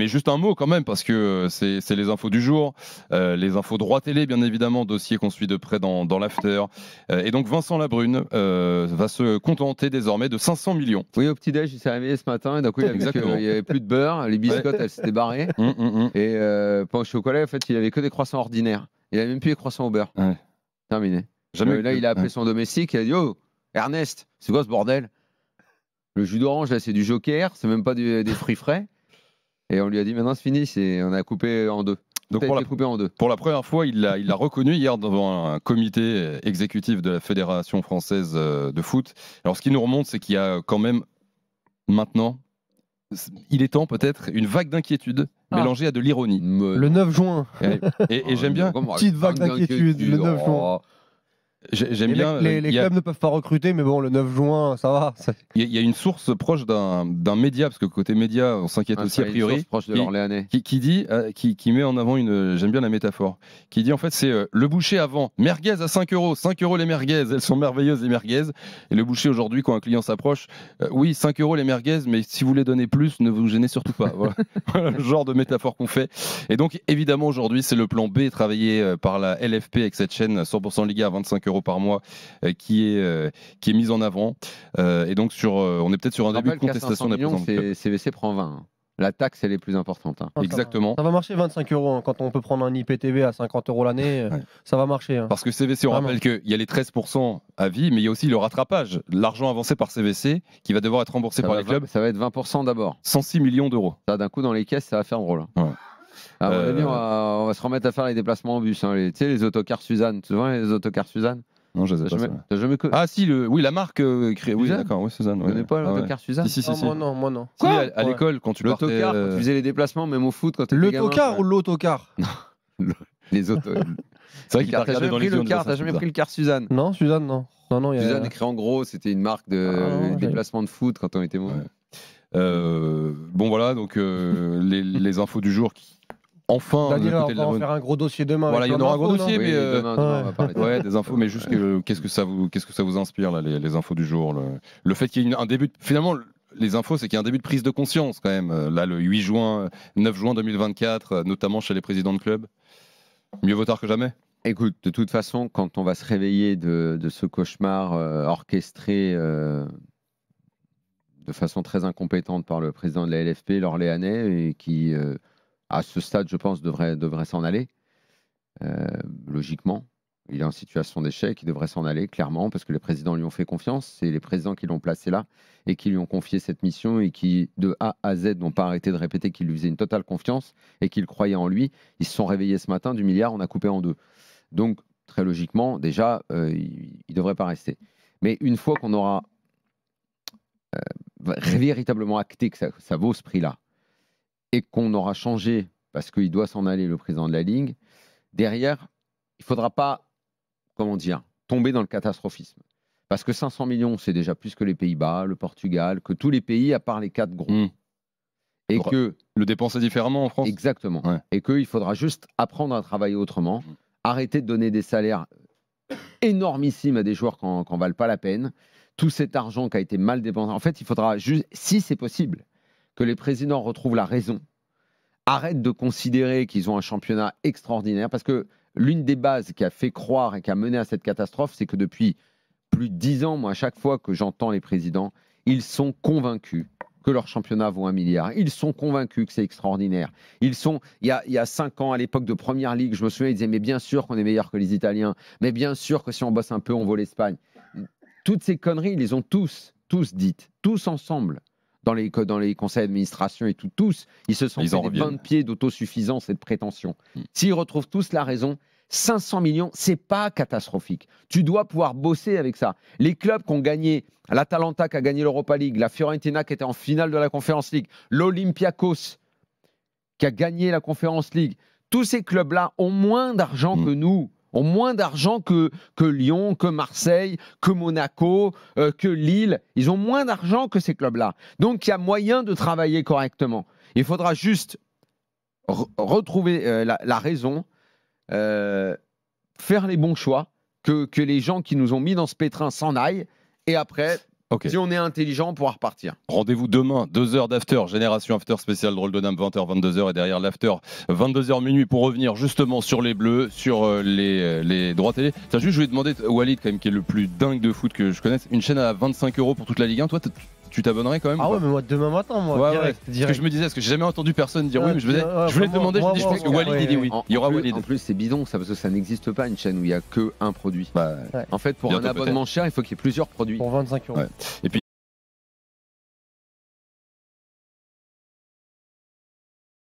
Mais juste un mot quand même, parce que c'est les infos du jour, les infos droit télé, bien évidemment, dossier qu'on suit de près dans l'after. Et donc Vincent Labrune va se contenter désormais de 500 millions. Oui, au petit-déj, il s'est réveillé ce matin et d'un coup, il a vu qu'il n'y avait plus de beurre, les biscottes, elles s'étaient barrées. Et pas au chocolat, en fait, il avait que des croissants ordinaires. Il n'avait même plus les croissants au beurre. Ouais. Terminé. Là, il a appelé son domestique et il a dit: Oh, Ernest, c'est quoi ce bordel? Le jus d'orange, là, c'est du Joker, c'est même pas des fruits frais. Et on lui a dit: Maintenant, c'est fini, on a coupé en deux. Donc pour la première fois, il l'a reconnu hier devant un comité exécutif de la Fédération française de foot. Alors ce qui nous remonte, c'est qu'il y a quand même maintenant, il est temps peut-être, une vague d'inquiétude mélangée à de l'ironie. Le 9 juin. Et j'aime bien. Petite vague d'inquiétude, le 9 juin. J'aime bien. Les clubs ne peuvent pas recruter, mais bon, le 9 juin, ça va. Il y a une source proche d'un média, parce que côté média, on s'inquiète aussi a priori. Une source proche de l'Orléanais. Qui dit, qui met en avant j'aime bien la métaphore, qui dit en fait c'est le boucher avant, merguez à 5 €, 5 € les merguez, elles sont merveilleuses les merguez. Et le boucher aujourd'hui, quand un client s'approche, oui 5 € les merguez, mais si vous voulez donner plus, ne vous gênez surtout pas. Voilà. Voilà le genre de métaphore qu'on fait. Et donc évidemment aujourd'hui c'est le plan B travaillé par la LFP avec cette chaîne 100% Liga à 25 € par mois qui est mise en avant. Et donc on est peut-être sur un début de contestation de la présence. CVC prend 20. La taxe, elle est plus importante. Hein. Exactement. Ça va marcher 25 €. Hein. Quand on peut prendre un IPTV à 50 € l'année, ça va marcher. Hein. Parce que CVC, on rappelle qu'il y a les 13% à vie, mais il y a aussi le rattrapage. L'argent avancé par CVC qui va devoir être remboursé par les clubs. Ça va être 20% d'abord. 106 millions d'euros. Ça, d'un coup, dans les caisses, ça va faire drôle. Hein. Ouais. À mon avis, on va se remettre à faire les déplacements en bus. Hein. Tu sais, les autocars Suzanne. Tu vois les autocars Suzanne? Non, je sais pas. T'as jamais Ah si, oui, la marque créée. Oui, d'accord, oui, Suzanne. Tu connais pas l'autocar Suzanne? Si. Moi non. Quoi à l'école, quand tu partais... L'autocar, quand tu faisais les déplacements, même au foot, quand tu étais gamin. L'autocar ou l'autocar? Les autos. C'est vrai qu'il t'a regardé dans les yeux. T'as jamais pris le car Suzanne? Non, Suzanne, non. Suzanne écrit en gros, c'était une marque de déplacement de foot quand on était mauvais. Bon voilà, donc les infos du jour qui... Enfin, Daniel, on va en faire un gros dossier demain. Voilà, il y en aura un gros dossier, mais demain, on va parler des infos, mais juste qu'est-ce que ça vous inspire là, les infos du jour, le fait qu'il y ait un début, finalement, les infos, c'est qu'il y a un début de prise de conscience quand même. Là, le 9 juin 2024, notamment chez les présidents de clubs. Mieux vaut tard que jamais. Écoute, de toute façon, quand on va se réveiller de ce cauchemar orchestré de façon très incompétente par le président de la LFP, l'Orléanais, et qui à ce stade, je pense, devrait s'en aller. Logiquement, il est en situation d'échec, il devrait s'en aller, clairement, parce que les présidents lui ont fait confiance. C'est les présidents qui l'ont placé là et qui lui ont confié cette mission et qui, de A à Z, n'ont pas arrêté de répéter qu'ils lui faisaient une totale confiance et qu'ils croyaient en lui. Ils se sont réveillés ce matin, du milliard, on a coupé en deux. Donc, très logiquement, déjà, il ne devrait pas rester. Mais une fois qu'on aura véritablement acté que ça vaut ce prix-là, et qu'on aura changé, parce qu'il doit s'en aller, le président de la Ligue, derrière, il ne faudra pas, tomber dans le catastrophisme. Parce que 500 millions, c'est déjà plus que les Pays-Bas, le Portugal, que tous les pays, à part les 4 gros. Et que le dépenser différemment en France. Exactement. Ouais. Et qu'il faudra juste apprendre à travailler autrement, arrêter de donner des salaires énormissimes à des joueurs qui n'en valent pas la peine. Tout cet argent qui a été mal dépensé. En fait, il faudra juste, si c'est possible, que les présidents retrouvent la raison, arrêtent de considérer qu'ils ont un championnat extraordinaire, parce que l'une des bases qui a fait croire et qui a mené à cette catastrophe, c'est que depuis plus de 10 ans, moi, à chaque fois que j'entends les présidents, ils sont convaincus que leur championnat vaut 1 milliard. Ils sont convaincus que c'est extraordinaire. Il y a 5 ans, à l'époque de Première Ligue, je me souviens, ils disaient, mais bien sûr qu'on est meilleur que les Italiens, mais bien sûr que si on bosse un peu, on vaut l'Espagne. Toutes ces conneries, ils les ont tous dites, tous ensemble. Dans les conseils d'administration et tout, tous, ils se sont fait des 20 pieds d'autosuffisance et de prétention. S'ils retrouvent tous la raison, 500 millions, c'est pas catastrophique. Tu dois pouvoir bosser avec ça. Les clubs qui ont gagné, l'Atalanta qui a gagné l'Europa League, la Fiorentina qui était en finale de la Conference League, l'Olympiakos qui a gagné la Conference League, tous ces clubs-là ont moins d'argent que nous. Ont moins d'argent que Lyon, que Marseille, que Monaco, que Lille. Ils ont moins d'argent que ces clubs-là. Donc, il y a moyen de travailler correctement. Il faudra juste retrouver la raison, faire les bons choix, que les gens qui nous ont mis dans ce pétrin s'en aillent, et après, Ok. Si on est intelligent, on pourra repartir. Rendez-vous demain, 2 heures d'after, Génération After spécial Drôle de Dame, 20h, 22h, et derrière l'after, 22h minuit, pour revenir justement sur les Bleus, sur les droits télé. Tiens, juste, je voulais demander, Walid, quand même, qui est le plus dingue de foot que je connaisse, une chaîne à 25 € pour toute la Ligue 1, toi, tu t'abonnerais quand même? Ah ouais, mais moi demain matin, moi, Ouais, direct. Parce que je me disais, parce que j'ai jamais entendu personne dire oui, mais je voulais te demander, je pense que Walid, il dit oui. En Il y aura plus- Walid. En plus, c'est bidon, ça, parce que ça n'existe pas une chaîne où il y a que un produit. Bah, En fait, pour Bientôt, un abonnement cher, il faut qu'il y ait plusieurs produits. Pour 25 €. Ouais. Et puis